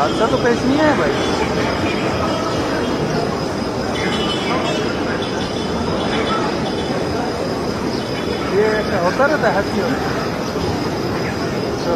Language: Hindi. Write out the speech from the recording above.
हादसा तो पेश नहीं है भाई। ये ऐसा होता रहता है हादसे। तो